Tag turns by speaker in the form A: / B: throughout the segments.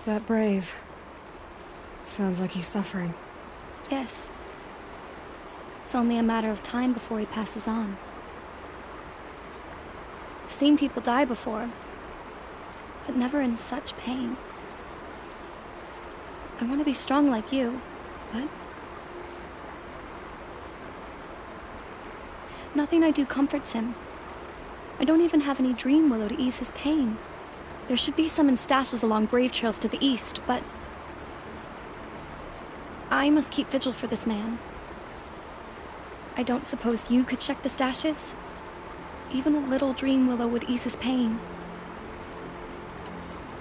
A: that brave. Sounds like he's suffering.
B: Yes. It's only a matter of time before he passes on. I've seen people die before, but never in such pain. I want to be strong like you, but nothing I do comforts him. I don't even have any dream willow to ease his pain. There should be some in stashes along brave trails to the east, but I must keep vigil for this man. I don't suppose you could check the stashes? Even a little dream willow would ease his pain.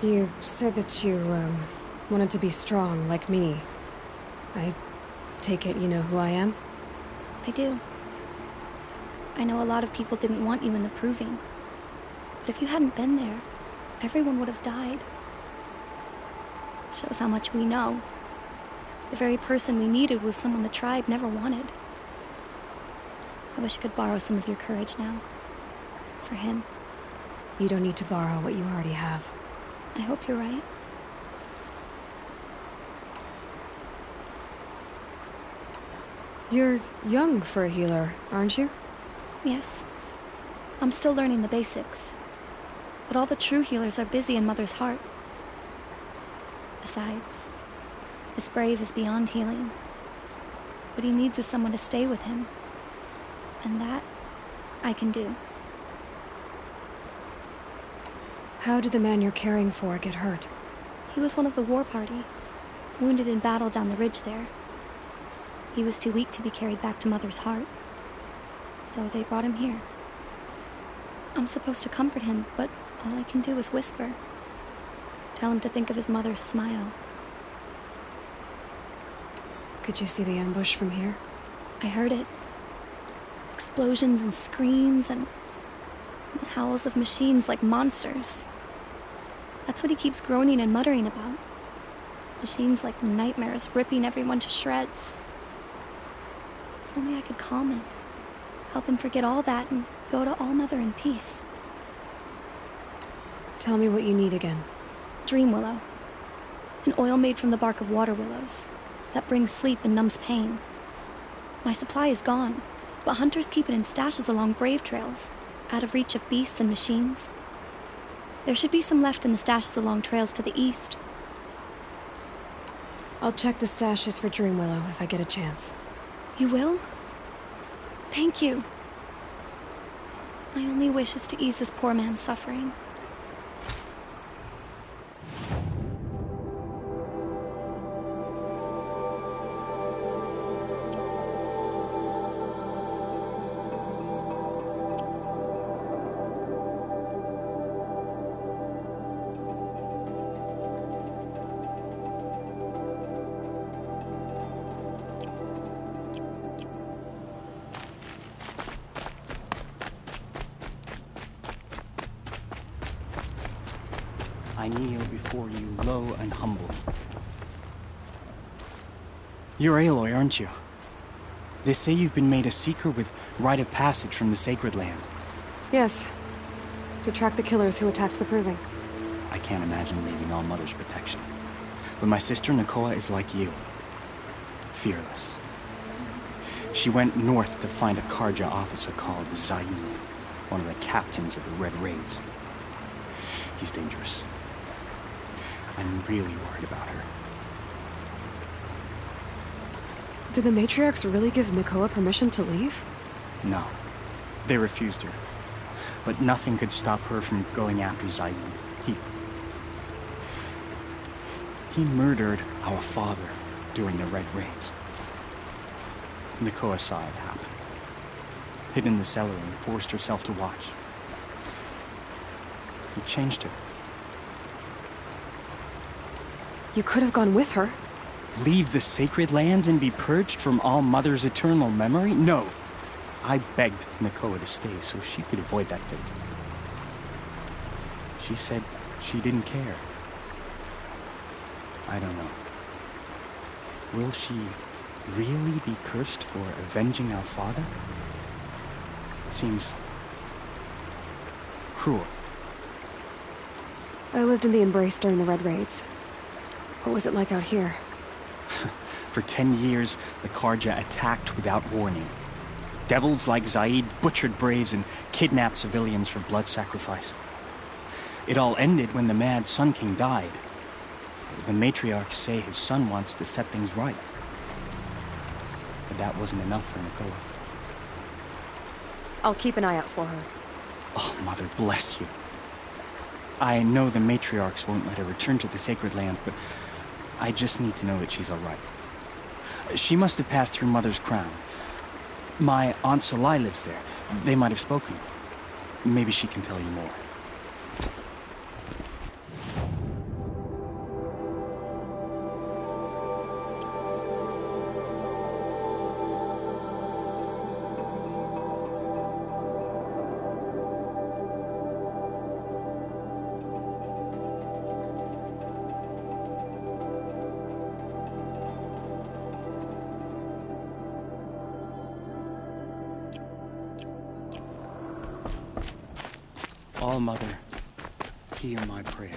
A: You said that you, wanted to be strong, like me. I take it you know who I am?
B: I do. I know a lot of people didn't want you in the Proving. But if you hadn't been there, everyone would have died. Shows how much we know. The very person we needed was someone the tribe never wanted. I wish I could borrow some of your courage now. For him.
A: You don't need to borrow what you already have.
B: I hope you're right.
A: You're young for a healer, aren't you?
B: Yes. I'm still learning the basics. But all the true healers are busy in Mother's heart. Besides, this brave is beyond healing. What he needs is someone to stay with him. And that, I can do.
A: How did the man you're caring for get hurt?
B: He was one of the war party, wounded in battle down the ridge there. He was too weak to be carried back to Mother's heart. So they brought him here. I'm supposed to comfort him, but all I can do is whisper. Tell him to think of his mother's smile.
A: Could you see the ambush from here?
B: I heard it. Explosions and screams and howls of machines like monsters. That's what he keeps groaning and muttering about. Machines like nightmares ripping everyone to shreds. If only I could calm him. Help him forget all that and go to All-Mother in peace.
A: Tell me what you need again.
B: Dream willow. An oil made from the bark of water willows that brings sleep and numbs pain. My supply is gone, but hunters keep it in stashes along brave trails, out of reach of beasts and machines. There should be some left in the stashes along trails to the east.
A: I'll check the stashes for Dream Willow if I get a chance.
B: You will? Thank you. My only wish is to ease this poor man's suffering.
C: I kneel before you, low and humble. You're Aloy, aren't you? They say you've been made a seeker with rite of passage from the Sacred Land.
A: Yes. To track the killers who attacked the Proving.
C: I can't imagine leaving All-Mother's protection. But my sister Nakoa is like you. Fearless. She went north to find a Carja officer called Zaid, one of the captains of the Red Raids. He's dangerous. I'm really worried about her.
A: Did the matriarchs really give Nakoa permission to leave?
C: No. They refused her. But nothing could stop her from going after Zaid. He murdered our father during the Red Raids. Nakoa saw it happen. Hid in the cellar and forced herself to watch. It changed her.
A: You could have gone with her.
C: Leave the Sacred Land and be purged from All-Mother's eternal memory? No. I begged Nakoa to stay so she could avoid that fate. She said she didn't care. I don't know. Will she really be cursed for avenging our father? It seems cruel.
A: I lived in the Embrace during the Red Raids. What was it like out here?
C: For 10 years, the Karja attacked without warning. Devils like Zaid butchered braves and kidnapped civilians for blood sacrifice. It all ended when the mad Sun King died. The matriarchs say his son wants to set things right. But that wasn't enough for Nakoa.
A: I'll keep an eye out for her.
C: Oh, Mother bless you. I know the matriarchs won't let her return to the Sacred Land, but I just need to know that she's all right. She must have passed through Mother's crown. My Aunt Salai lives there. They might have spoken. Maybe she can tell you more. All Mother, hear my prayer.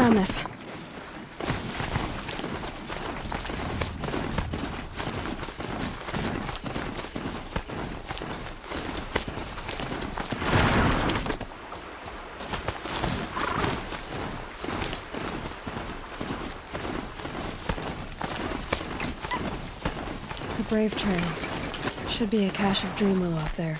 A: Found this. The Brave Trail. Should be a cache of Dreamwillow up there.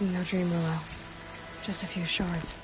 A: No Dreamwillow. Just a few shards.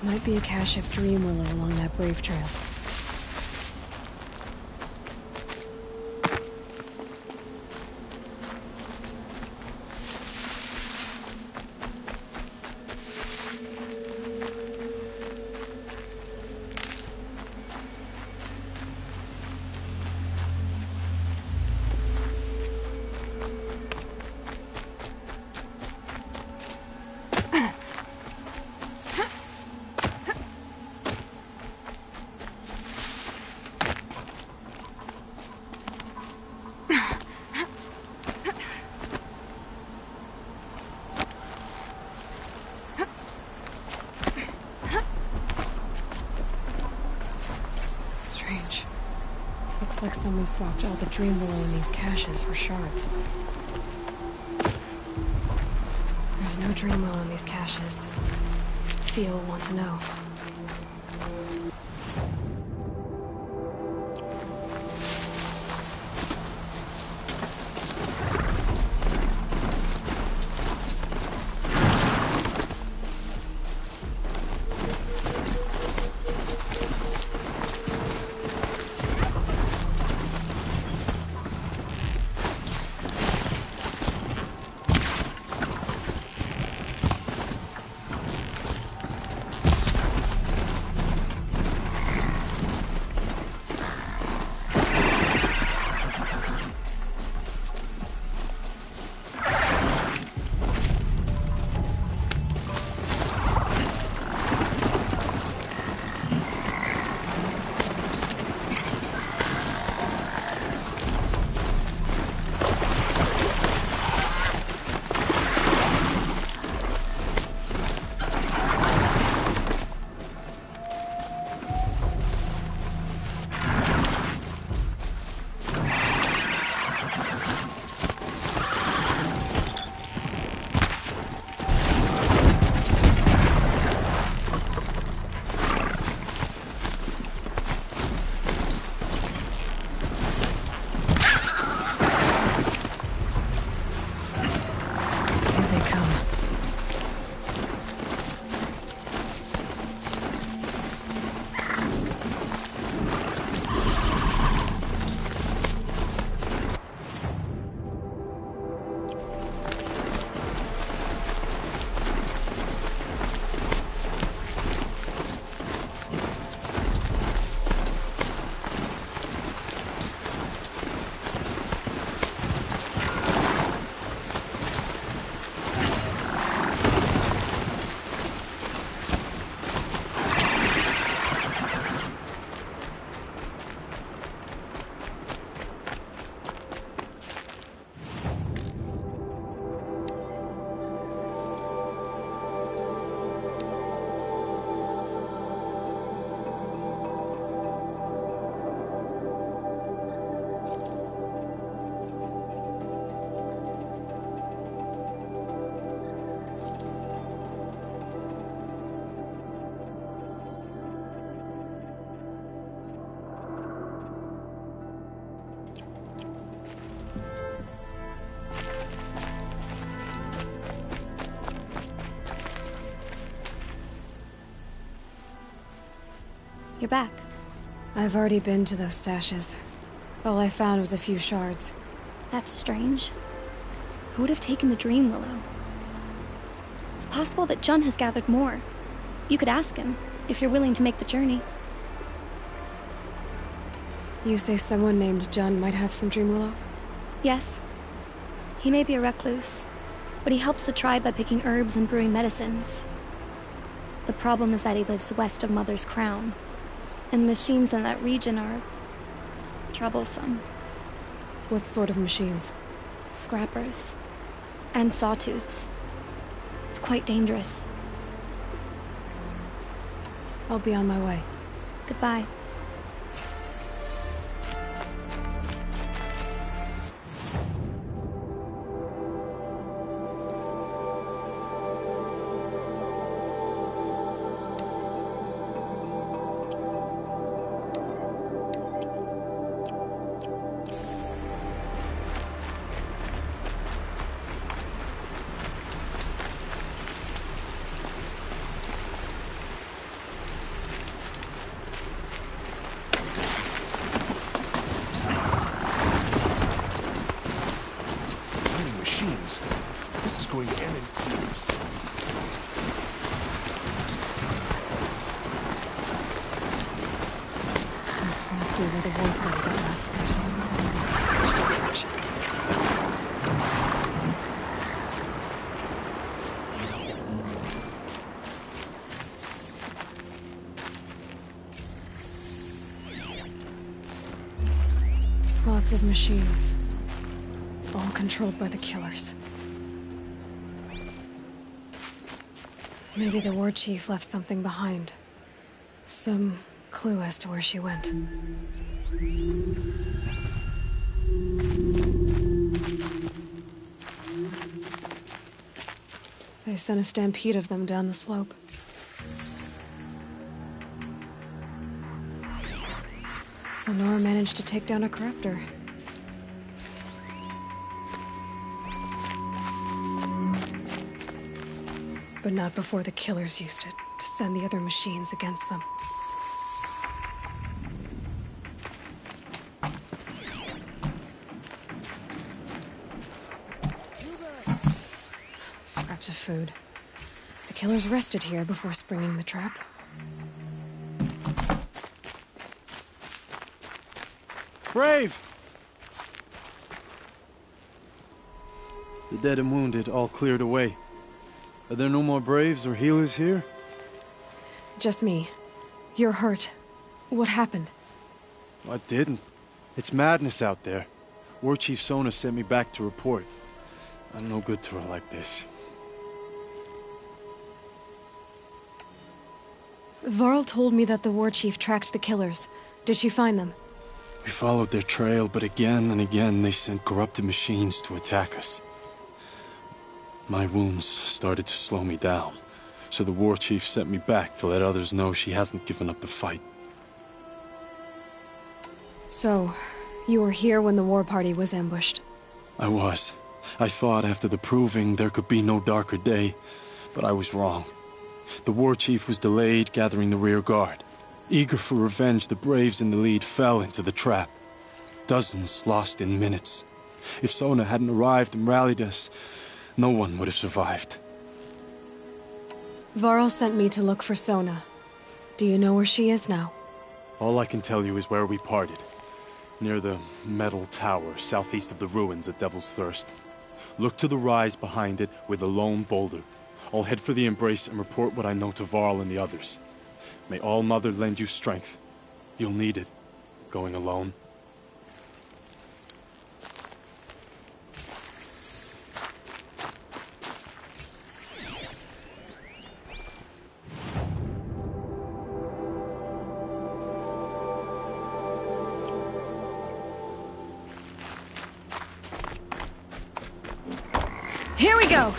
A: Might be a cache of Dreamwillow along that Brave Trail. Looks like someone swapped all the dream willow in these caches for shards. There's no dream willow in these caches. Thea will want to know.
B: You're back.
A: I've already been to those stashes. All I found was a few shards.
B: That's strange. Who would have taken the Dream Willow? It's possible that Jun has gathered more. You could ask him, if you're willing to make the journey.
A: You say someone named Jun might have some dream willow?
B: Yes. He may be a recluse, but he helps the tribe by picking herbs and brewing medicines. The problem is that he lives west of Mother's Crown, and the machines in that region are troublesome.
A: What sort of machines?
B: Scrappers. And sawtooths. It's quite dangerous.
A: I'll be on my way.
B: Goodbye.
A: Lots of machines. All controlled by the killers. Maybe the war chief left something behind. Some clue as to where she went. They sent a stampede of them down the slope. Lenore managed to take down a corruptor. But not before the killers used it to send the other machines against them. Scraps of food. The killers rested here before springing the trap.
D: Brave! The dead and wounded all cleared away. Are there no more Braves or healers here?
A: Just me. You're hurt. What happened?
D: I didn't. It's madness out there. War Chief Sona sent me back to report. I'm no good to her like this.
A: Varl told me that the war chief tracked the killers. Did she find them?
D: We followed their trail, but again and again they sent corrupted machines to attack us. My wounds started to slow me down, so the war chief sent me back to let others know she hasn't given up the fight.
A: So, you were here when the war party was ambushed?
D: I was. I thought after the proving there could be no darker day, but I was wrong. The war chief was delayed gathering the rear guard. Eager for revenge, the Braves in the lead fell into the trap. Dozens lost in minutes. If Sona hadn't arrived and rallied us, no one would have survived.
A: Varl sent me to look for Sona. Do you know where she is now?
D: All I can tell you is where we parted. Near the metal tower, southeast of the ruins at Devil's Thirst. Look to the rise behind it with a lone boulder. I'll head for the Embrace and report what I know to Varl and the others. May All Mother lend you strength. You'll need it, going alone.
A: Here we go!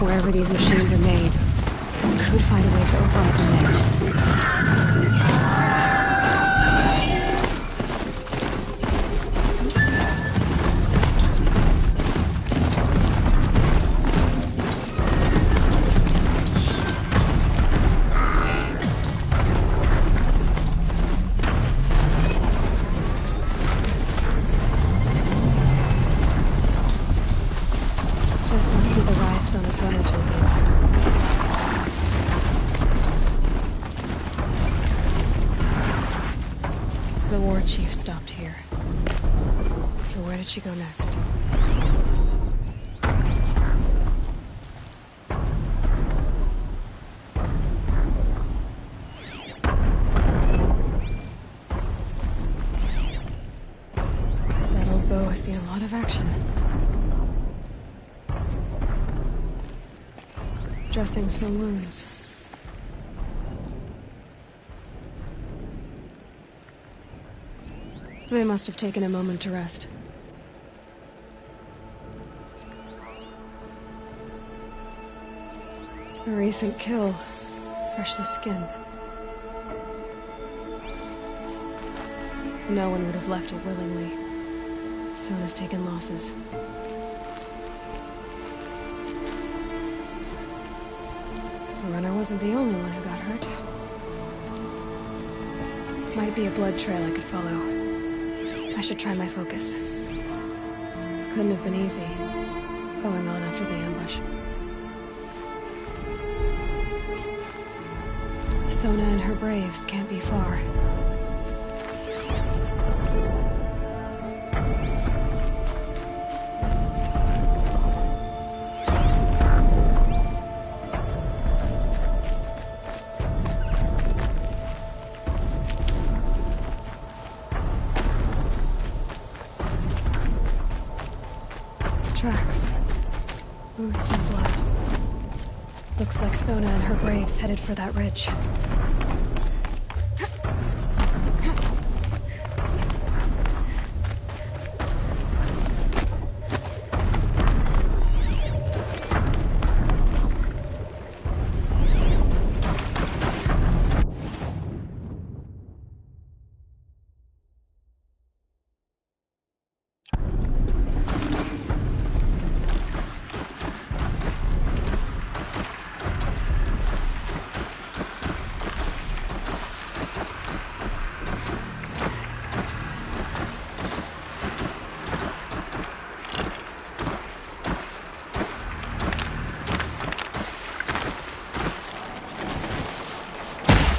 A: Wherever these machines are made, we could find a way to override them there. This must be the rise Sona's run into around. The war chief stopped here. So where did she go next? That old bow has seen a lot of action. Dressings for wounds. They must have taken a moment to rest. A recent kill. Freshly skinned. No one would have left it willingly. Sona's taken losses. The runner wasn't the only one who got hurt. Might be a blood trail I could follow. I should try my focus. Couldn't have been easy, going on after the ambush. Sona and her braves can't be far. Tracks. Boots and blood. Looks like Sona and her braves headed for that ridge.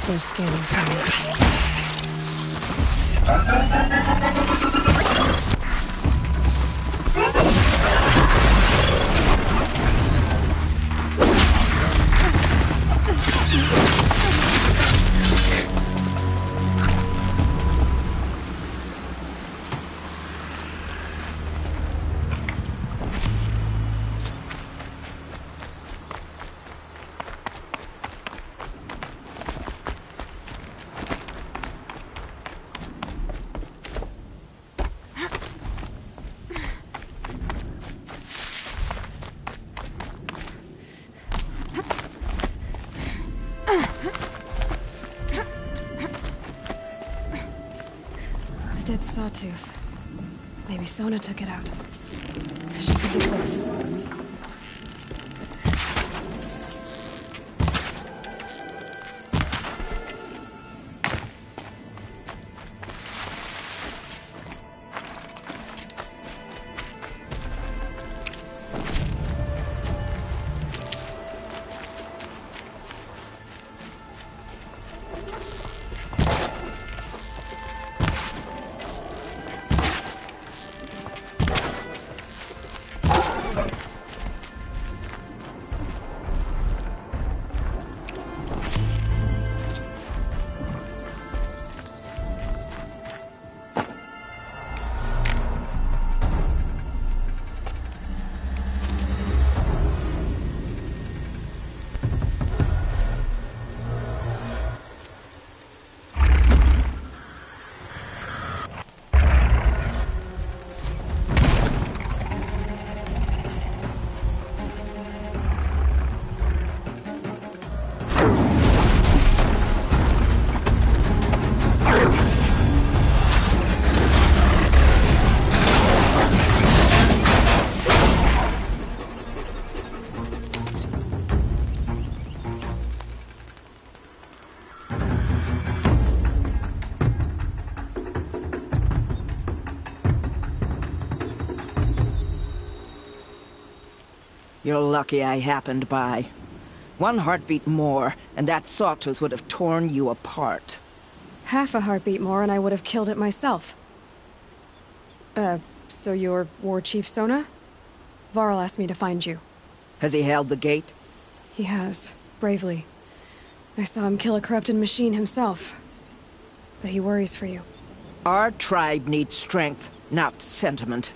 A: They're scanning for me. A dead sawtooth. Maybe Sona took it out. She could be close.
E: You're lucky I happened by. One heartbeat more, and that sawtooth would have torn you apart.
A: Half a heartbeat more and I would have killed it myself. So you're War Chief Sona? Varl asked me to find you.
E: Has he held the gate?
A: He has, bravely. I saw him kill a corrupted machine himself. But he worries for you.
E: Our tribe needs strength, not sentiment.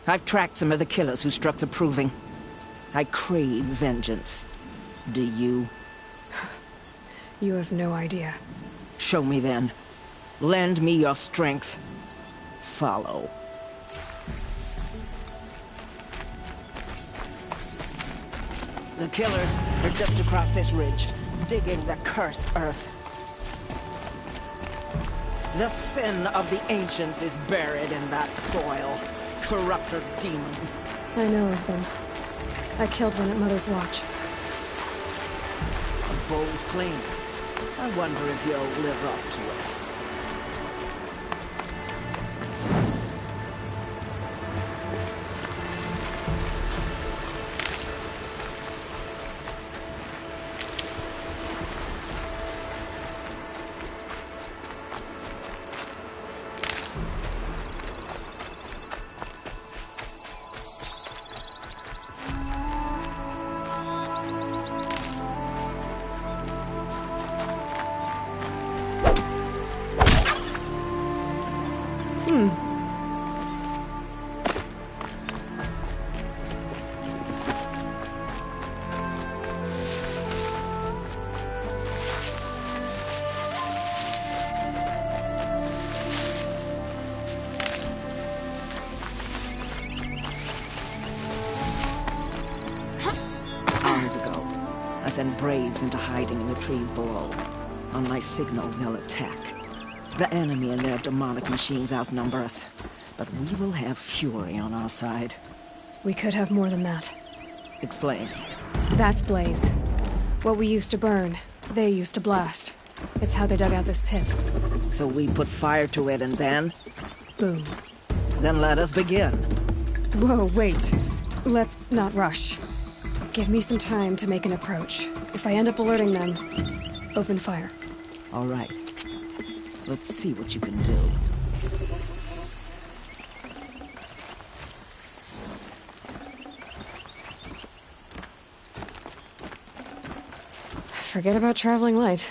E: I've tracked some of the killers who struck the Proving. I crave vengeance. Do you?
A: You have no idea.
E: Show me then. Lend me your strength. Follow. The killers are just across this ridge, digging the cursed earth. The sin of the ancients is buried in that soil. Corrupter demons.
A: I know of them. I killed one at Mother's Watch.
E: A bold claim. I wonder if you'll live up to it. send Braves into hiding in the trees below. On my signal, they'll attack. The enemy and their demonic machines outnumber us, but we will have Fury on our side.
A: We could have more than that.
E: Explain.
A: That's Blaze. What we used to burn, they used to blast. It's how they dug out this pit.
E: So we put fire to it and then?
A: Boom.
E: Then let us begin.
A: Whoa, wait. Let's not rush. Give me some time to make an approach. If I end up alerting them, open fire.
E: All right. Let's see what you can do.
A: Forget about traveling light.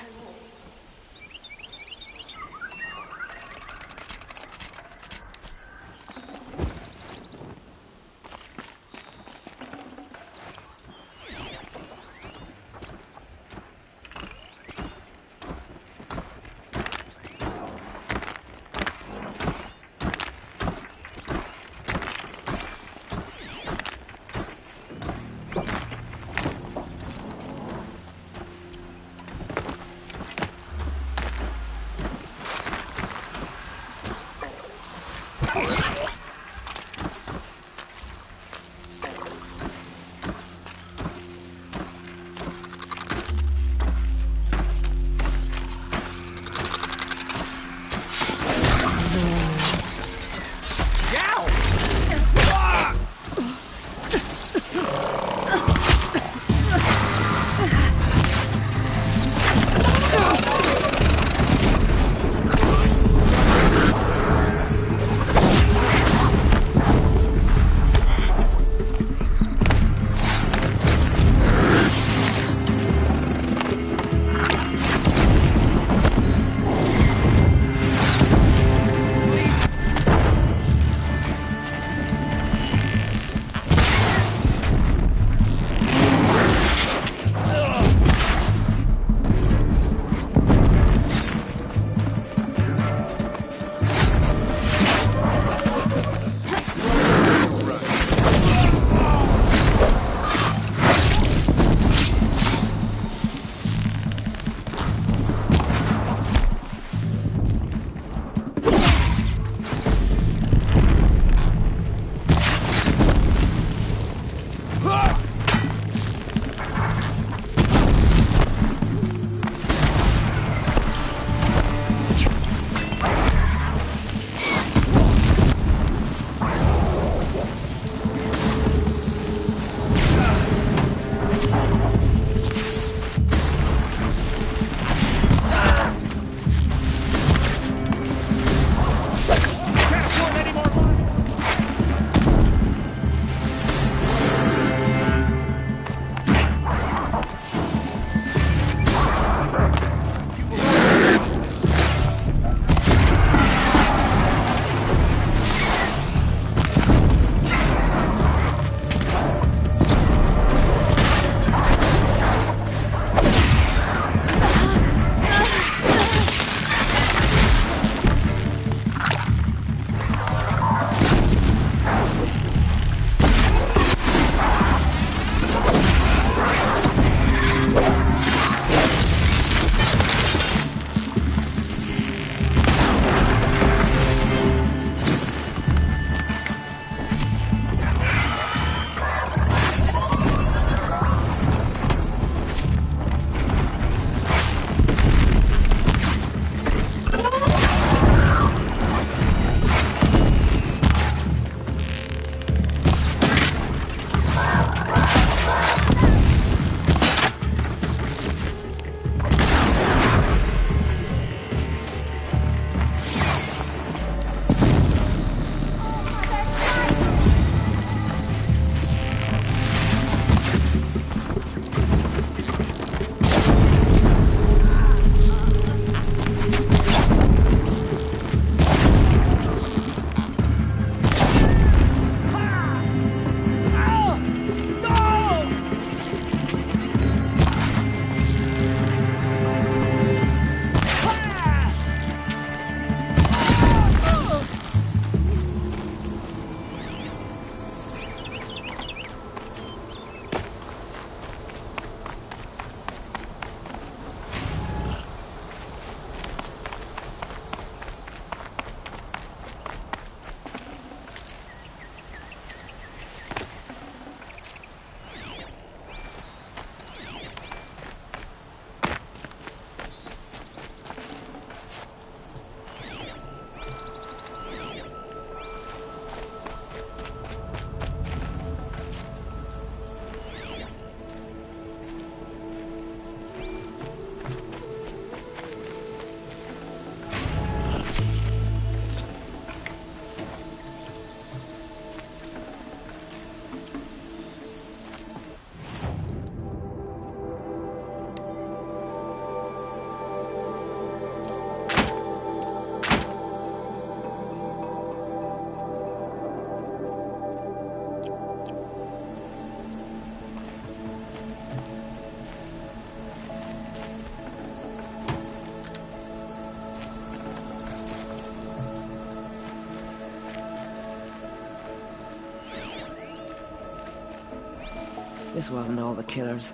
E: This wasn't all the killers.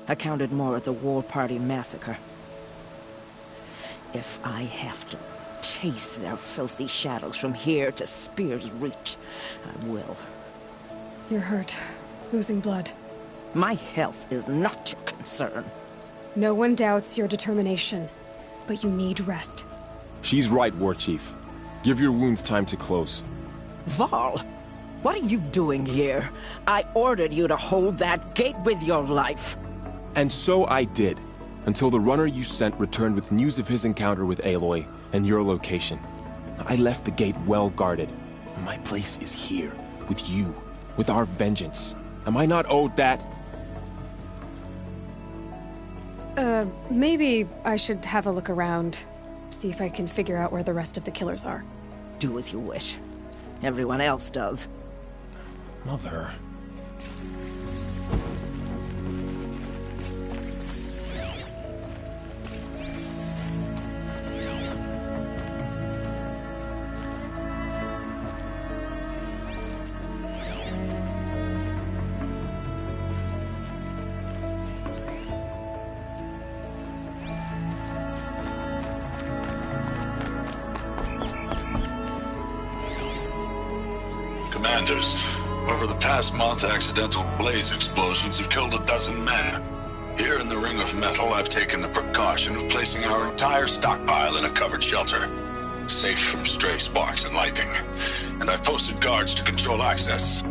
E: I counted more at the War Party massacre. If I have to chase their filthy shadows from here to Spear's Reach, I will.
A: You're hurt. Losing blood.
E: My health is not your concern.
A: No one doubts your determination, but you need rest.
F: She's right, War Chief. Give your wounds time to close.
E: Varl, what are you doing here? I ordered you to hold that gate with your life.
F: And so I did, until the runner you sent returned with news of his encounter with Aloy and your location. I left the gate well guarded. My place is here, with you, with our vengeance. Am I not owed that?
A: Maybe I should have a look around. See if I can figure out where the rest of the killers are.
E: Do as you wish. Everyone else does.
F: Mother...
G: Commanders, over the past month, accidental blaze explosions have killed a dozen men. Here in the Ring of Metal, I've taken the precaution of placing our entire stockpile in a covered shelter, safe from stray sparks and lightning, and I've posted guards to control access.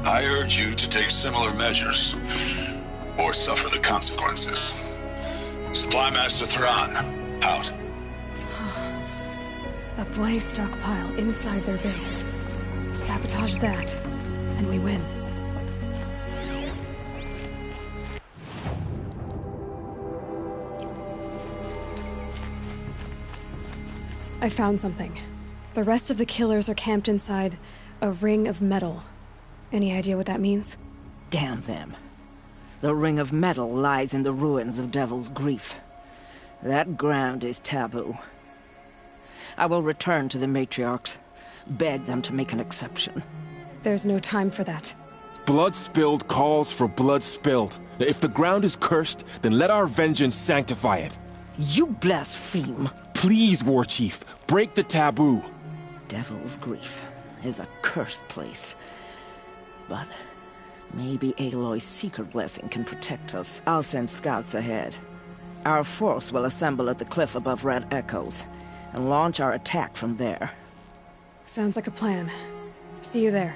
G: I urge you to take similar measures, or suffer the consequences. Supply Master Thrawn, out.
A: A blaze stockpile inside their base. Sabotage that, and we win. I found something. The rest of the killers are camped inside a ring of metal. Any idea what that means?
E: Damn them. The Ring of Metal lies in the ruins of Devil's Grief. That ground is taboo. I will return to the matriarchs. Beg them to make an exception.
A: There's no time for that.
F: Blood spilled calls for blood spilled. If the ground is cursed, then let our vengeance sanctify it.
E: You blaspheme!
F: Please, War Chief, break the taboo.
E: Devil's Grief is a cursed place. But maybe Aloy's secret blessing can protect us. I'll send scouts ahead. Our force will assemble at the cliff above Red Echoes, and launch our attack from there.
A: Sounds like a plan. See you there.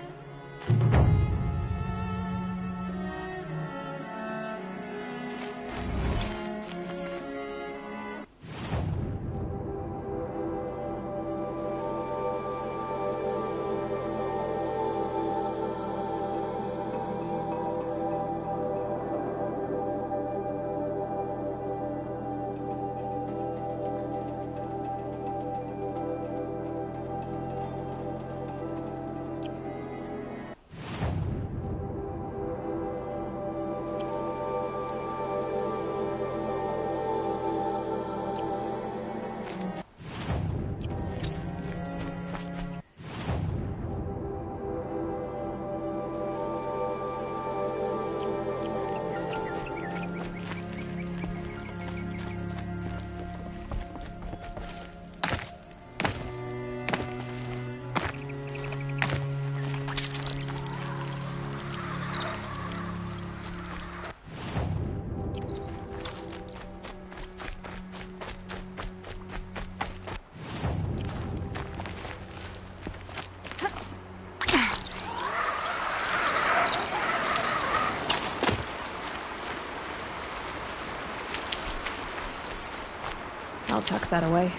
A: I'll tuck that away.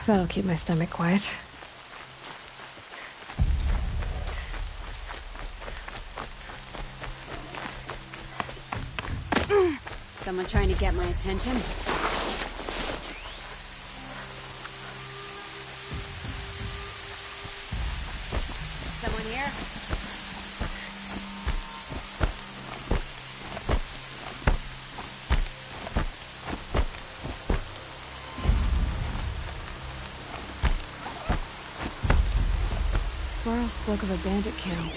A: That'll keep my stomach quiet.
H: Someone trying to get my attention? Someone here?
A: Varl spoke of a bandit camp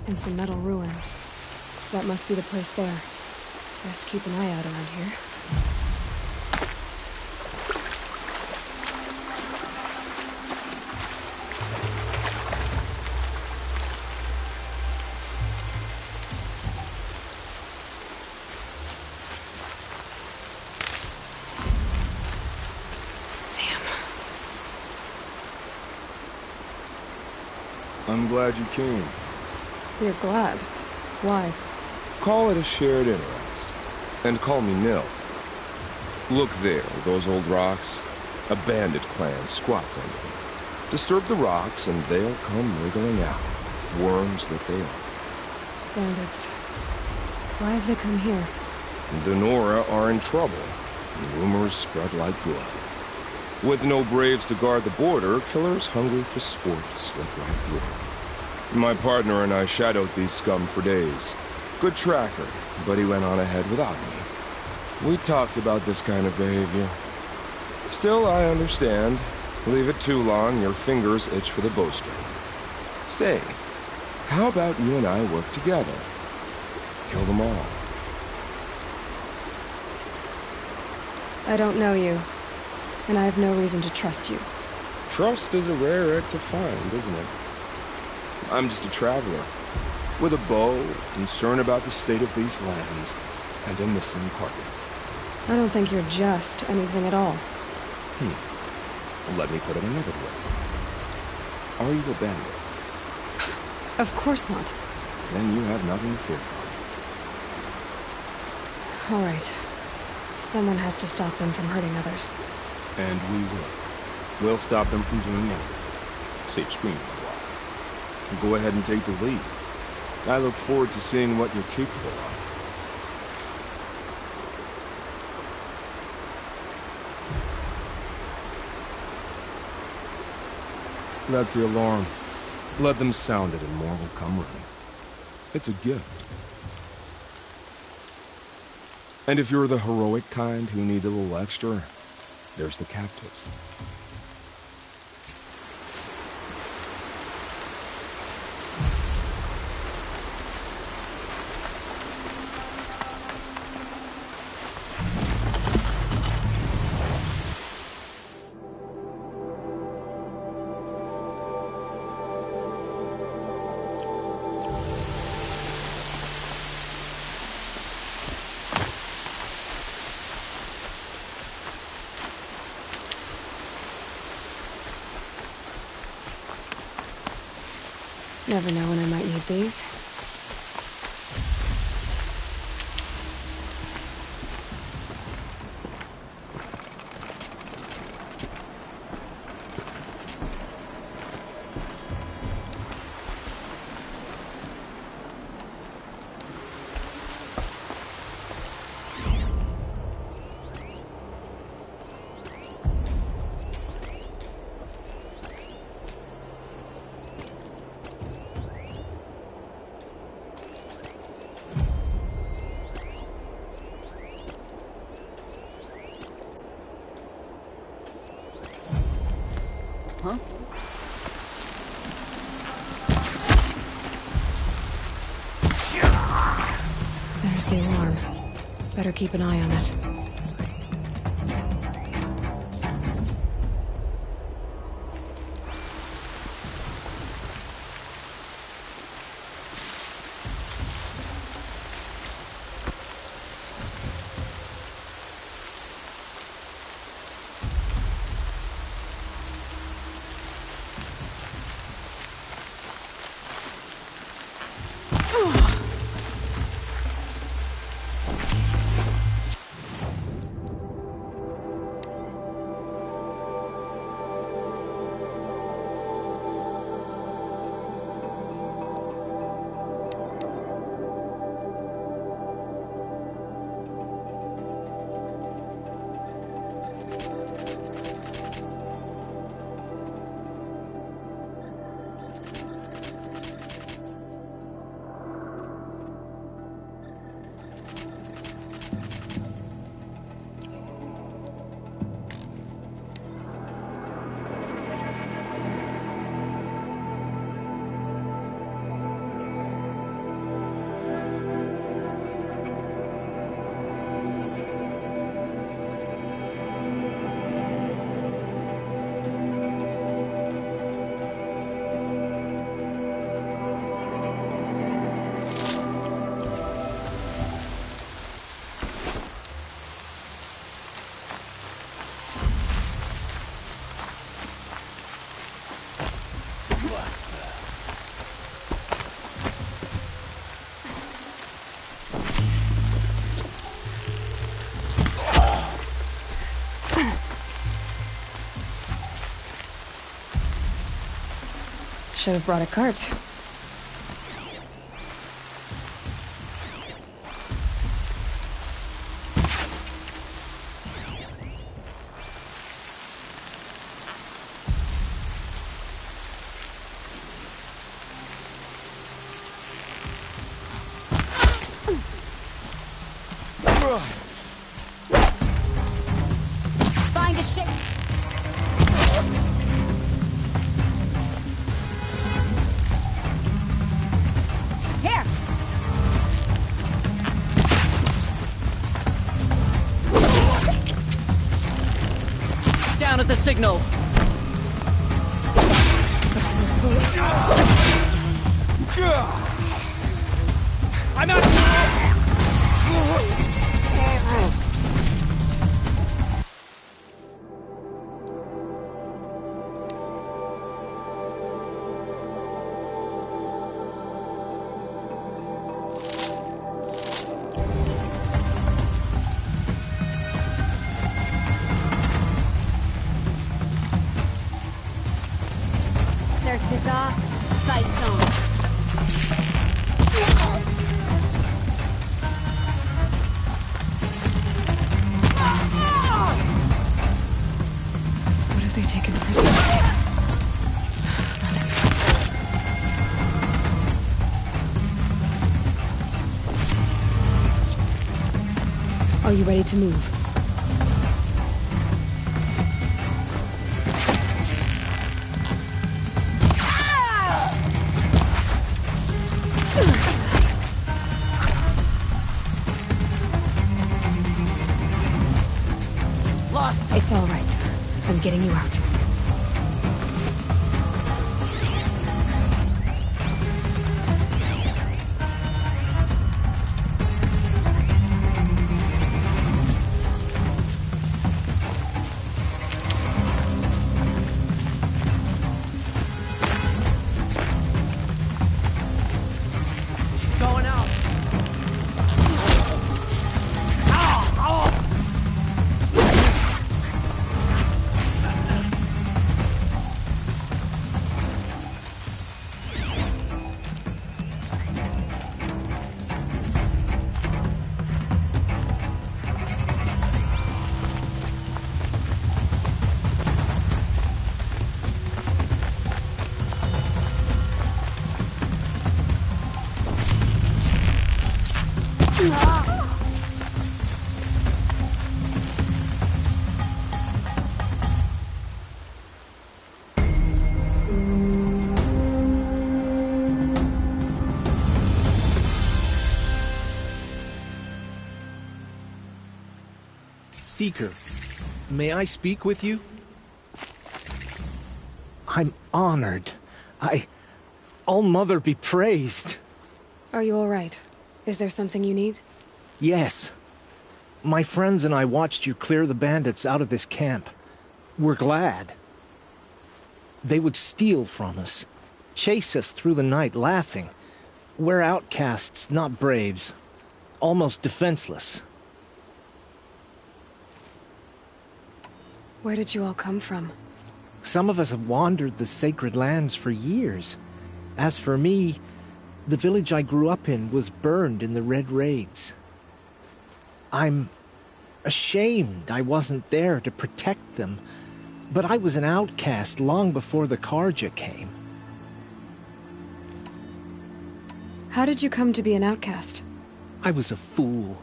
A: and some metal ruins. That must be the place there. Best keep an eye out around here.
F: I'm glad you came.
A: You're glad. Why?
F: Call it a shared interest. And call me Nil. Look there, those old rocks. A bandit clan squats under them. Disturb the rocks and they'll come wriggling out. Worms that they are.
A: Bandits. Why have they come here?
F: The Nora are in trouble. Rumors spread like blood. With no braves to guard the border, killers hungry for sport slip right through. My partner and I shadowed these scum for days. Good tracker, but he went on ahead without me. We talked about this kind of behavior. Still, I understand. Leave it too long, your fingers itch for the bowstring. Say, how about you and I work together? Kill them all.
A: I don't know you, and I have no reason to trust you.
F: Trust is a rare egg to find, isn't it? I'm just a traveler, with a bow, concerned about the state of these lands, and a missing partner.
A: I don't think you're just anything at all.
F: Let me put it another way. Are you a bandit?
A: Of course not.
F: Then you have nothing to fear from.
A: All right. Someone has to stop them from hurting others.
F: And we will. We'll stop them from doing anything. Save screaming for a while. Go ahead and take the lead. I look forward to seeing what you're capable of. That's the alarm. Let them sound it and more will come running. It's a gift. And if you're the heroic kind who needs a little extra, there's the captives.
A: Never know when I might need these.
E: Huh?
A: There's the alarm. Better keep an eye on it. should have brought a cart.
H: Find a shape. Here.
I: Down at the signal. I'm out.
H: Search is off. Sights on.
A: What have they taken prisoner? Are you ready to move? It's all right. I'm getting you out.
I: Going out.
J: Seeker, may I speak with you? I'm honored. All-Mother be praised.
A: Are you all right? Is there something you need?
J: Yes. My friends and I watched you clear the bandits out of this camp. We're glad. They would steal from us, chase us through the night laughing. We're outcasts, not braves. Almost defenseless.
A: Where did you all come from?
J: Some of us have wandered the sacred lands for years. As for me, the village I grew up in was burned in the Red Raids. I'm ashamed I wasn't there to protect them, but I was an outcast long before the Carja came.
A: How did you come to be an outcast?
J: I was a fool.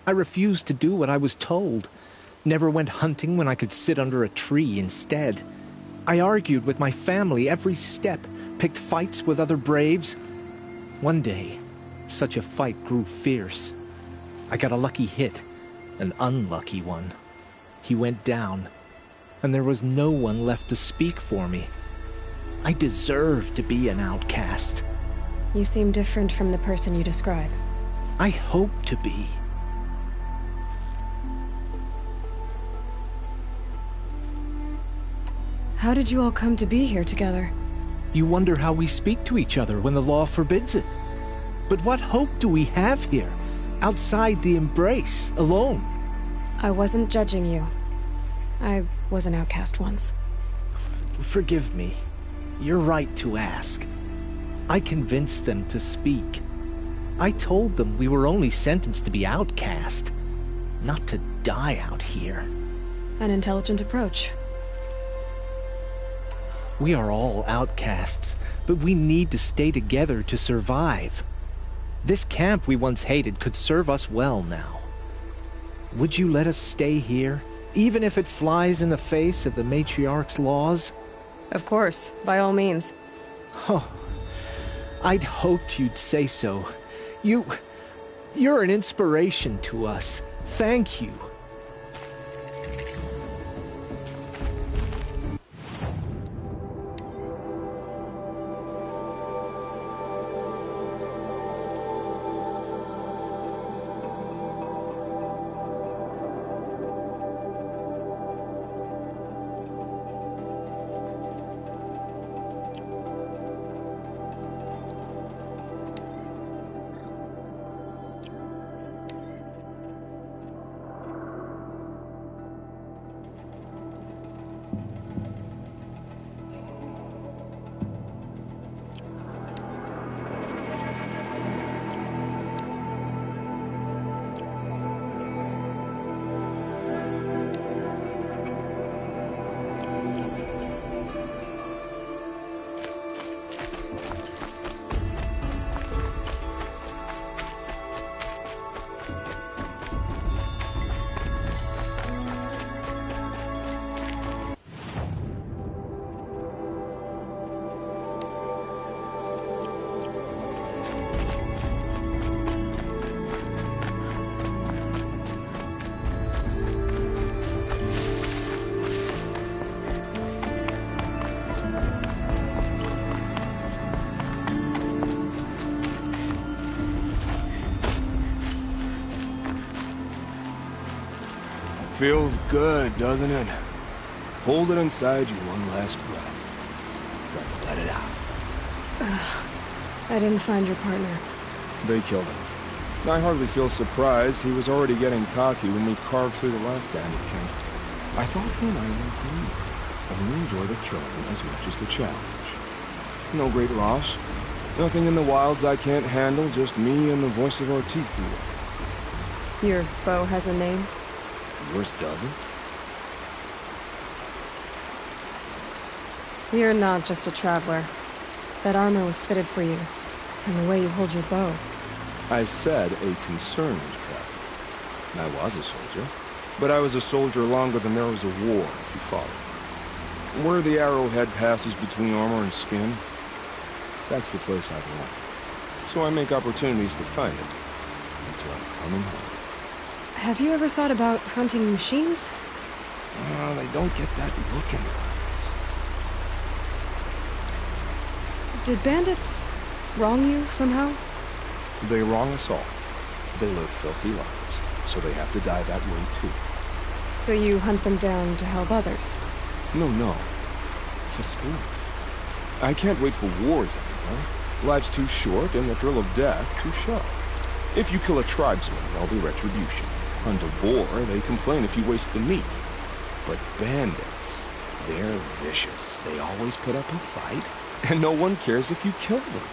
J: I refused to do what I was told. Never went hunting when I could sit under a tree instead. I argued with my family every step, picked fights with other braves. One day, such a fight grew fierce. I got a lucky hit, an unlucky one. He went down, and there was no one left to speak for me. I deserved to be an outcast.
A: You seem different from the person you describe.
J: I hope to be.
A: How did you all come to be here together?
J: You wonder how we speak to each other when the law forbids it. But what hope do we have here, outside the embrace, alone?
A: I wasn't judging you. I was an outcast once.
J: Forgive me. You're right to ask. I convinced them to speak. I told them we were only sentenced to be outcast, not to die out here.
A: An intelligent approach.
J: We are all outcasts, but we need to stay together to survive. This camp we once hated could serve us well now. Would you let us stay here, even if it flies in the face of the Matriarch's laws?
A: Of course, by all means.
J: Oh, I'd hoped you'd say so. You're an inspiration to us. Thank you.
F: Feels good, doesn't it? Hold it inside you one last breath. Then let it out.
A: I didn't find your partner.
F: They killed him. I hardly feel surprised. He was already getting cocky when we carved through the last bandit camp. I thought he and I would agree. Only enjoy the killing as much as the challenge. No great loss. Nothing in the wilds I can't handle, just me and the voice of our teeth.
A: Your bow has a name?
F: Yours doesn't?
A: You're not just a traveler. That armor was fitted for you, and the way you hold your bow.
F: I said a concerned traveler. I was a soldier, but I was a soldier longer than there was a war, if you follow. Where the arrowhead passes between armor and skin, that's the place I belong. So I make opportunities to find it. It's like coming home.
A: Have you ever thought about hunting machines?
F: They don't get that look in their eyes.
A: Did bandits wrong you somehow?
F: They wrong us all. They live filthy lives, so they have to die that way too.
A: So you hunt them down to help others?
F: No. For sport. I can't wait for wars anymore. Life's too short and the thrill of death too sharp. If you kill a tribesman, there'll be retribution. Hunt a boar, they complain if you waste the meat. But bandits, they're vicious. They always put up a fight, and no one cares if you kill them.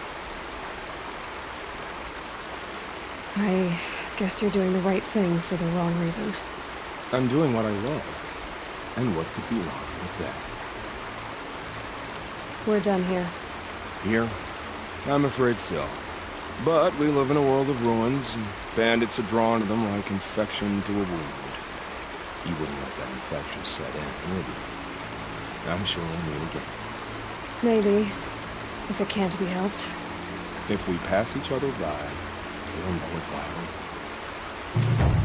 A: I guess you're doing the right thing for the wrong reason.
F: I'm doing what I love. And what could be wrong with that?
A: We're done here.
F: Here? I'm afraid so. But we live in a world of ruins, and bandits are drawn to them like infection to a wound. You wouldn't let that infection set in, would you? I'm sure we'll meet again.
A: Maybe, if it can't be helped.
F: If we pass each other by, we'll know it by our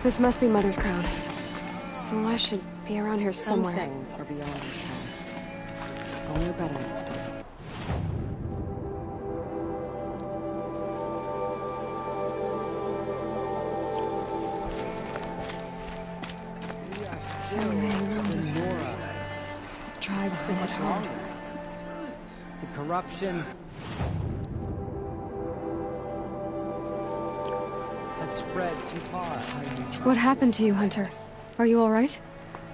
A: This must be Mother's crown. So I should be around here
K: Some
A: somewhere.
K: things are beyond our I'll know better next time.
A: So many tribes been at home.
I: The corruption has spread too far.
A: What happened to you, Hunter? Are you all right?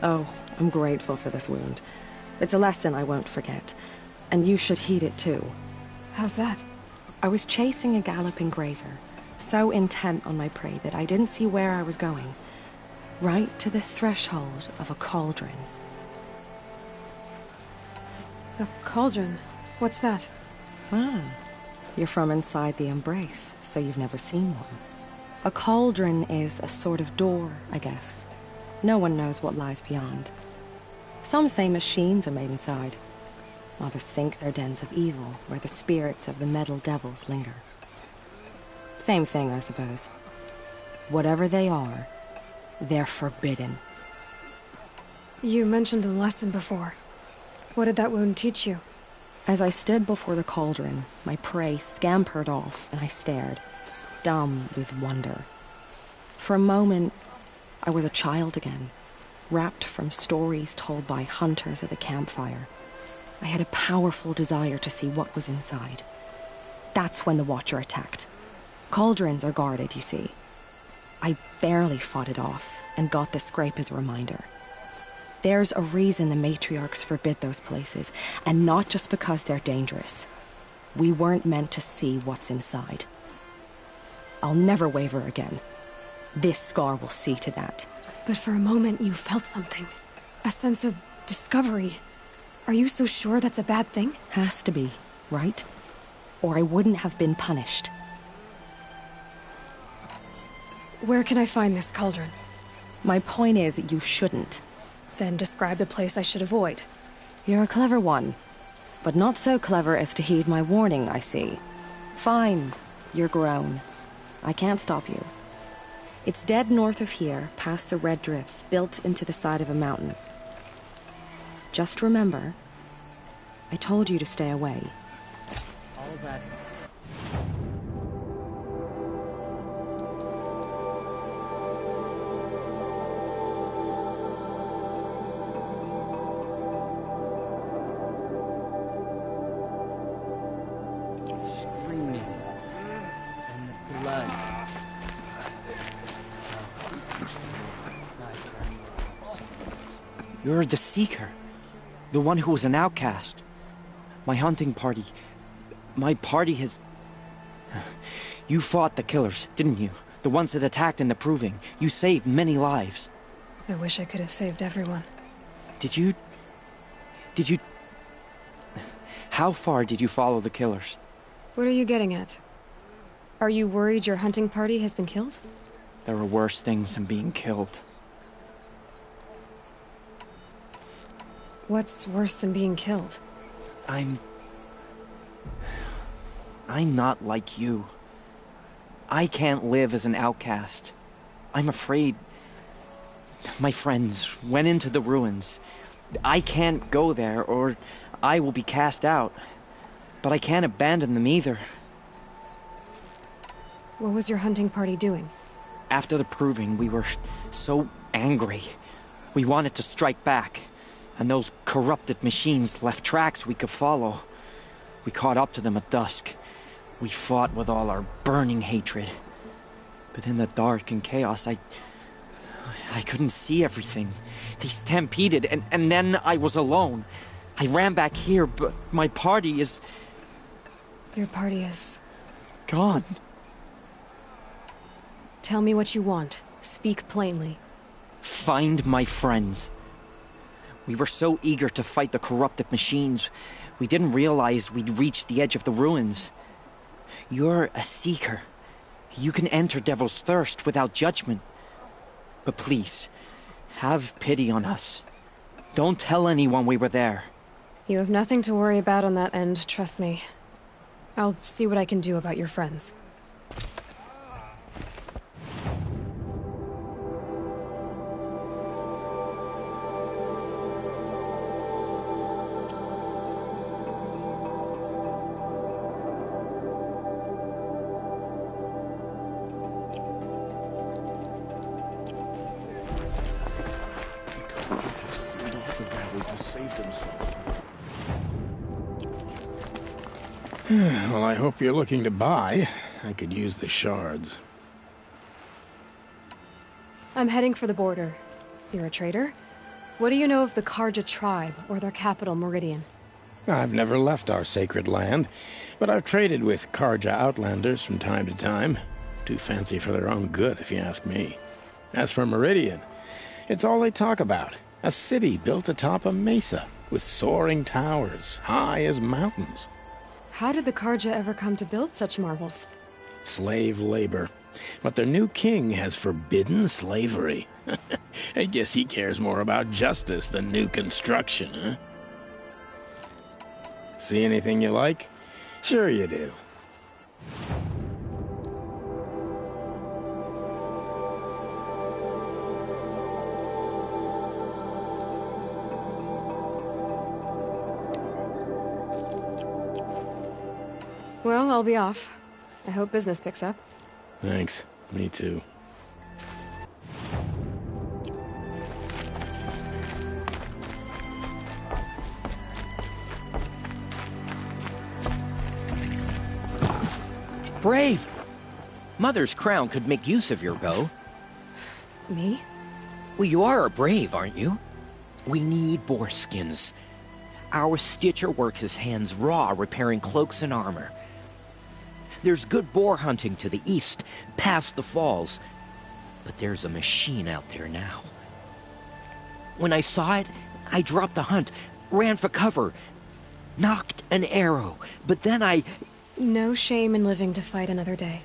K: Oh, I'm grateful for this wound. It's a lesson I won't forget. And you should heed it too.
A: How's that?
K: I was chasing a galloping grazer, so intent on my prey that I didn't see where I was going. Right to the threshold of a cauldron.
A: The cauldron? What's that?
K: Ah, you're from inside the Embrace, so you've never seen one. A cauldron is a sort of door, I guess. No one knows what lies beyond. Some say machines are made inside. Others think they're dens of evil, where the spirits of the metal devils linger. Same thing, I suppose. Whatever they are, they're forbidden.
A: You mentioned a lesson before. What did that wound teach you?
K: As I stood before the cauldron, my prey scampered off, and I stared, dumb with wonder. For a moment, I was a child again, wrapped from stories told by hunters at the campfire. I had a powerful desire to see what was inside. That's when the Watcher attacked. Cauldrons are guarded, you see. I barely fought it off, and got the scrape as a reminder. There's a reason the matriarchs forbid those places, and not just because they're dangerous. We weren't meant to see what's inside. I'll never waver again. This scar will see to that.
A: But for a moment you felt something. A sense of discovery. Are you so sure that's a bad thing?
K: Has to be, right? Or I wouldn't have been punished.
A: Where can I find this cauldron?
K: My point is, you shouldn't.
A: Then describe the place I should avoid.
K: You're a clever one. But not so clever as to heed my warning, I see. Fine, you're grown. I can't stop you. It's dead north of here, past the red drifts, built into the side of a mountain. Just remember, I told you to stay away.
I: All of that. Screaming. And the blood.
L: You're the Seeker. The one who was an outcast. My hunting party. My party has... You fought the killers, didn't you? The ones that attacked in the Proving. You saved many lives.
A: I wish I could have saved everyone.
L: Did you... How far did you follow the killers?
A: What are you getting at? Are you worried your hunting party has been killed?
L: There are worse things than being killed.
A: What's worse than being killed?
L: I'm not like you. I can't live as an outcast. I'm afraid... My friends went into the ruins. I can't go there, or I will be cast out. But I can't abandon them either.
A: What was your hunting party doing?
L: After the proving, we were so angry. We wanted to strike back, and those corrupted machines left tracks we could follow. We caught up to them at dusk. We fought with all our burning hatred. But in the dark and chaos, I couldn't see everything. They stampeded, and then I was alone. I ran back here, but my party is...
A: Your party is...
L: gone.
A: Tell me what you want. Speak plainly.
L: Find my friends. We were so eager to fight the corrupted machines, we didn't realize we'd reached the edge of the ruins. You're a seeker. You can enter Devil's Thirst without judgment. But please, have pity on us. Don't tell anyone we were there.
A: You have nothing to worry about on that end, trust me. I'll see what I can do about your friends.
M: Well, I hope you're looking to buy. I could use the shards.
A: I'm heading for the border. You're a trader? What do you know of the Carja tribe, or their capital, Meridian?
M: I've never left our sacred land, but I've traded with Carja outlanders from time to time. Too fancy for their own good, if you ask me. As for Meridian, it's all they talk about. A city built atop a mesa, with soaring towers, high as mountains.
A: How did the Carja ever come to build such marvels?
M: Slave labor. But their new king has forbidden slavery. I guess he cares more about justice than new construction, huh? See anything you like? Sure you do.
A: Well, I'll be off. I hope business picks up.
M: Thanks. Me too.
N: Brave! Mother's crown could make use of your bow.
A: Me?
N: Well, you are a brave, aren't you? We need boar skins. Our Stitcher works his hands raw repairing cloaks and armor. There's good boar hunting to the east, past the falls. But there's a machine out there now. When I saw it, I dropped the hunt, ran for cover, knocked an arrow, but then I...
A: No shame in living to fight another day.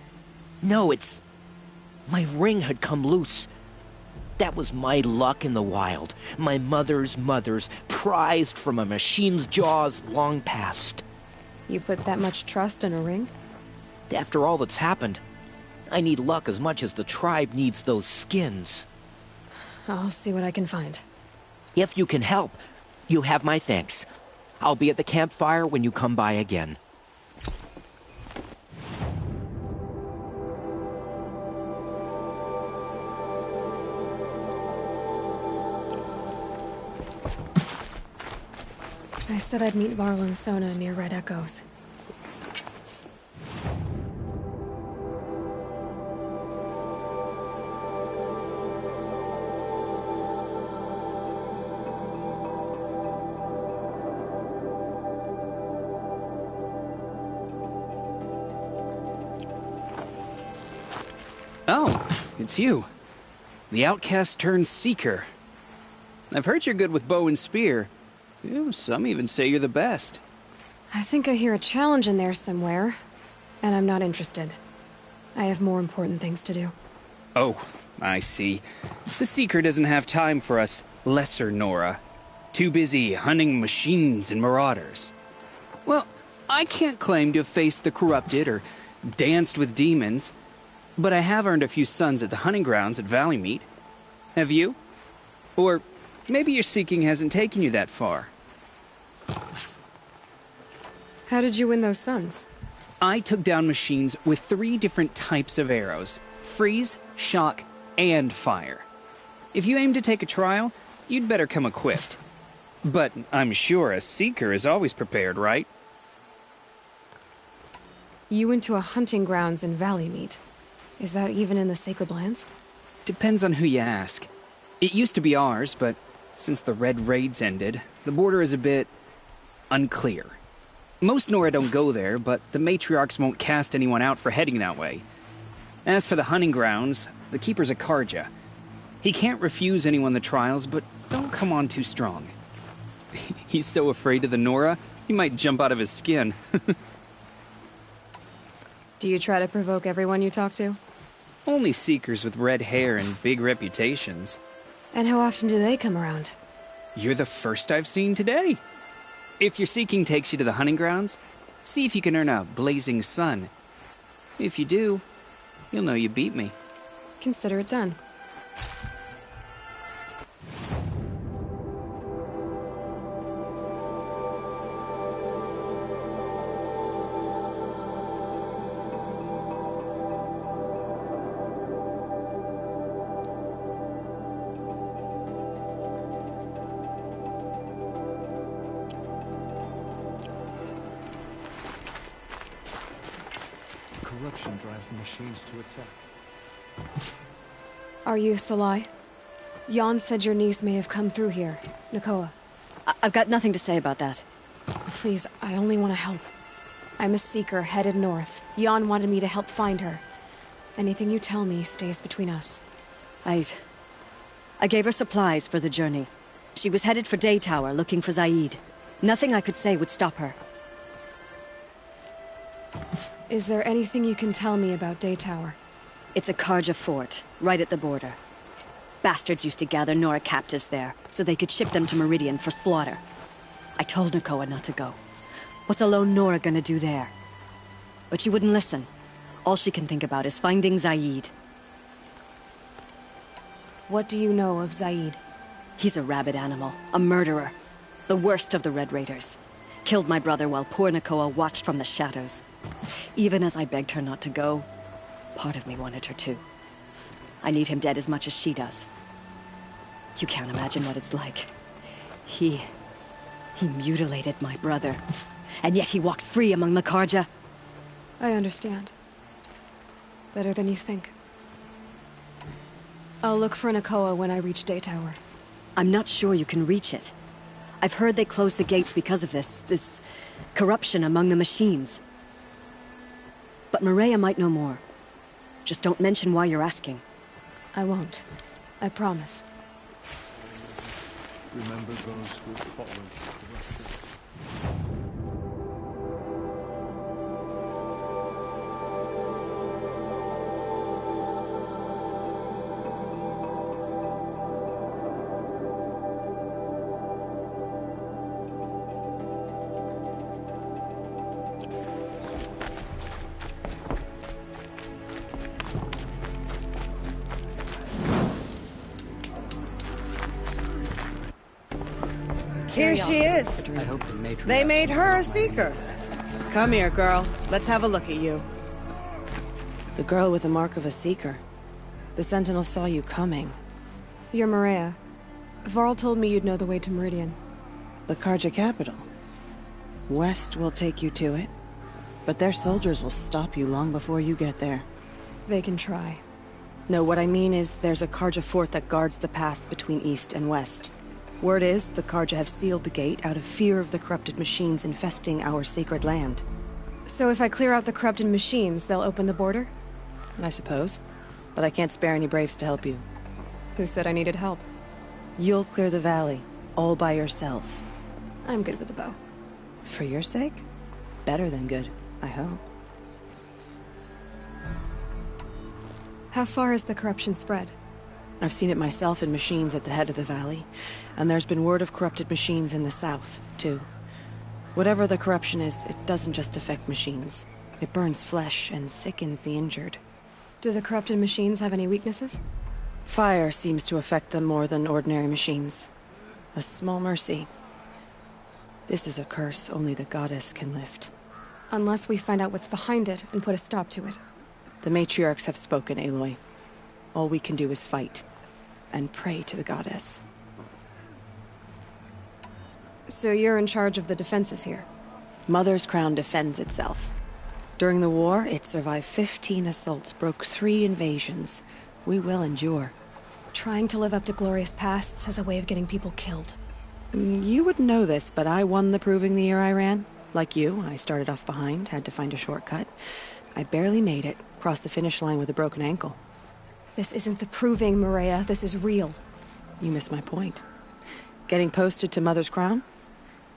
N: No, it's... my ring had come loose. That was my luck in the wild. My mother's prized from a machine's jaws long past.
A: You put that much trust in a ring?
N: After all that's happened, I need luck as much as the tribe needs those skins.
A: I'll see what I can find.
N: If you can help, you have my thanks. I'll be at the campfire when you come by again.
A: I said I'd meet Varl and Sona near Red Echoes.
O: Oh, it's you. The outcast turned seeker. I've heard you're good with bow and spear. Some even say you're the best.
A: I think I hear a challenge in there somewhere, and I'm not interested. I have more important things to do.
O: Oh, I see. The Seeker doesn't have time for us lesser Nora. Too busy hunting machines and marauders. Well, I can't claim to have faced the corrupted or danced with demons, but I have earned a few sons at the hunting grounds at Valleymeet. Have you? Or maybe your seeking hasn't taken you that far.
A: How did you win those sons?
O: I took down machines with 3 different types of arrows: freeze, shock, and fire. If you aim to take a trial, you'd better come equipped. But I'm sure a Seeker is always prepared, right?
A: You went to a hunting grounds in Valleymeet. Is that even in the Sacred Lands?
O: Depends on who you ask. It used to be ours, but since the Red Raids ended, the border is a bit unclear. Most Nora don't go there, but the matriarchs won't cast anyone out for heading that way. As for the hunting grounds, the Keeper's a Karja. He can't refuse anyone the trials, but don't come on too strong. He's so afraid of the Nora, he might jump out of his skin.
A: Do you try to provoke everyone you talk to?
O: Only Seekers with red hair and big reputations.
A: And how often do they come around?
O: You're the first I've seen today. If your seeking takes you to the hunting grounds, see if you can earn a blazing sun. If you do, you'll know you beat me.
A: Consider it done.
P: Corruption drives the machines to attack.
A: Are you Salai? Jan said your niece may have come through here. Nakoa.
Q: I've got nothing to say about that.
A: Please, I only want to help. I'm a Seeker headed north. Jan wanted me to help find her. Anything you tell me stays between us.
Q: I gave her supplies for the journey. She was headed for Day Tower, looking for Zaid. Nothing I could say would stop her.
A: Is there anything you can tell me about Day Tower?
Q: It's a Karja fort, right at the border. Bastards used to gather Nora captives there, so they could ship them to Meridian for slaughter. I told Nakoa not to go. What's a lone Nora gonna do there? But she wouldn't listen. All she can think about is finding Zaid.
A: What do you know of Zaid?
Q: He's a rabid animal, a murderer. The worst of the Red Raiders. Killed my brother while poor Nakoa watched from the shadows. Even as I begged her not to go, part of me wanted her to. I need him dead as much as she does. You can't imagine what it's like. He mutilated my brother. And yet he walks free among the Karja.
A: I understand. Better than you think. I'll look for Nakoa when I reach Day Tower.
Q: I'm not sure you can reach it. I've heard they closed the gates because of this corruption among the machines. But Maria might know more. Just don't mention why you're asking.
A: I won't. I promise.
P: Remember those who followed corruption.
R: Here she is.
I: I hope the matriarch...
R: They made her a Seeker. Come here, girl. Let's have a look at you. The girl with the mark of a Seeker. The Sentinel saw you coming.
A: You're Maria. Varl told me you'd know the way to Meridian.
R: The Karja capital. West will take you to it, but their soldiers will stop you long before you get there.
A: They can try.
R: No, what I mean is there's a Karja fort that guards the pass between East and West. Word is, the Karja have sealed the gate out of fear of the corrupted machines infesting our sacred land.
A: So if I clear out the corrupted machines, they'll open the border?
R: I suppose. But I can't spare any braves to help you.
A: Who said I needed help?
R: You'll clear the valley, all by yourself.
A: I'm good with a bow.
R: For your sake? Better than good, I hope.
A: How far has the corruption spread?
R: I've seen it myself in machines at the head of the valley, and there's been word of corrupted machines in the south, too. Whatever the corruption is, it doesn't just affect machines. It burns flesh and sickens the injured.
A: Do the corrupted machines have any weaknesses?
R: Fire seems to affect them more than ordinary machines. A small mercy. This is a curse only the goddess can lift.
A: Unless we find out what's behind it and put a stop to it.
R: The matriarchs have spoken, Aloy. All we can do is fight. And pray to the goddess.
A: So you're in charge of the defenses here?
R: Mother's Crown defends itself. During the war, it survived 15 assaults, broke 3 invasions. We will endure.
A: Trying to live up to glorious pasts has a way of getting people killed.
R: You wouldn't know this, but I won the proving the year I ran. Like you, I started off behind, had to find a shortcut. I barely made it, crossed the finish line with a broken ankle.
A: This isn't the proving, Maria. This is real.
R: You missed my point. Getting posted to Mother's Crown?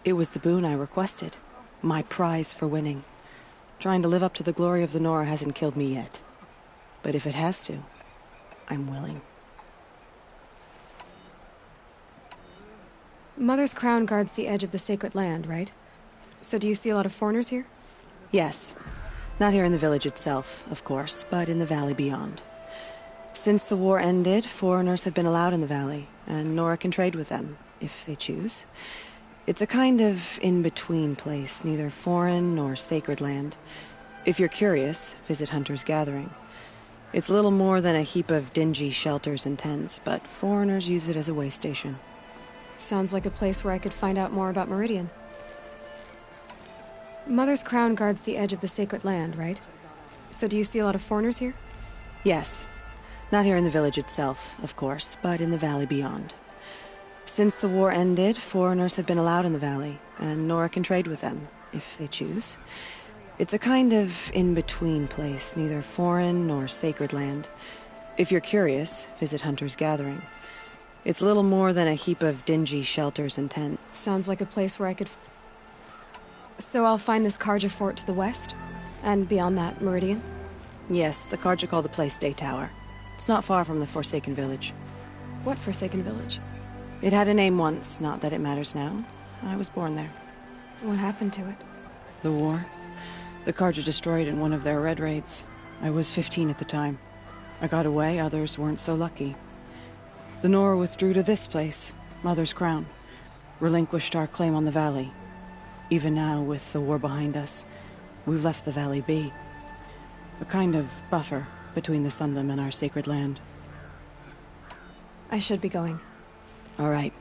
R: It was the boon I requested. My prize for winning. Trying to live up to the glory of the Nora hasn't killed me yet. But if it has to, I'm willing.
A: Mother's Crown guards the edge of the sacred land, right? So do you see a lot of foreigners here?
R: Yes. Not here in the village itself, of course, but in the valley beyond. Since the war ended, foreigners have been allowed in the valley, and Nora can trade with them, if they choose. It's a kind of in-between place, neither foreign nor sacred land. If you're curious, visit Hunter's Gathering. It's little more than a heap of dingy shelters and tents, but foreigners use it as a way station.
A: Sounds like a place where I could find out more about Meridian. Mother's Crown guards the edge of the sacred land, right? So do you see a lot of foreigners here?
R: Yes. Not here in the village itself, of course, but in the valley beyond. Since the war ended, foreigners have been allowed in the valley, and Nora can trade with them, if they choose. It's a kind of in-between place, neither foreign nor sacred land. If you're curious, visit Hunter's Gathering. It's little more than a heap of dingy shelters and tents.
A: Sounds like a place where I could... So I'll find this Karja fort to the west? And beyond that, Meridian?
R: Yes, the Karja call the place Day Tower. It's not far from the Forsaken Village.
A: What Forsaken Village?
R: It had a name once, not that it matters now. I was born there.
A: What happened to it?
R: The war. The Karja destroyed in one of their red raids. I was 15 at the time. I got away, others weren't so lucky. The Nora withdrew to this place, Mother's Crown. Relinquished our claim on the valley. Even now, with the war behind us, we've left the valley be. A kind of buffer between the Sundom and our sacred land.
A: I should be going.
R: All right.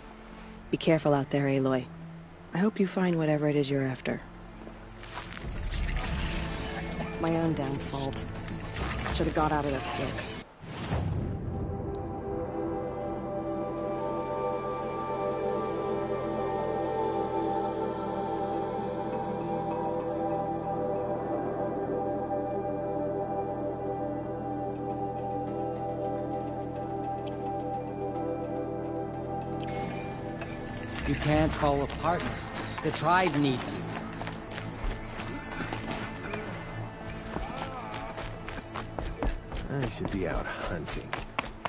R: Be careful out there, Aloy. I hope you find whatever it is you're after. It's my own damn fault. Should have got out of there quick.
I: You can't fall apart. The tribe needs you.
F: I should be out hunting,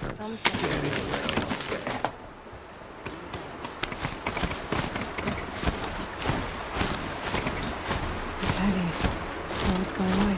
F: not standing around all day.
A: It's heavy. Well, what's going on?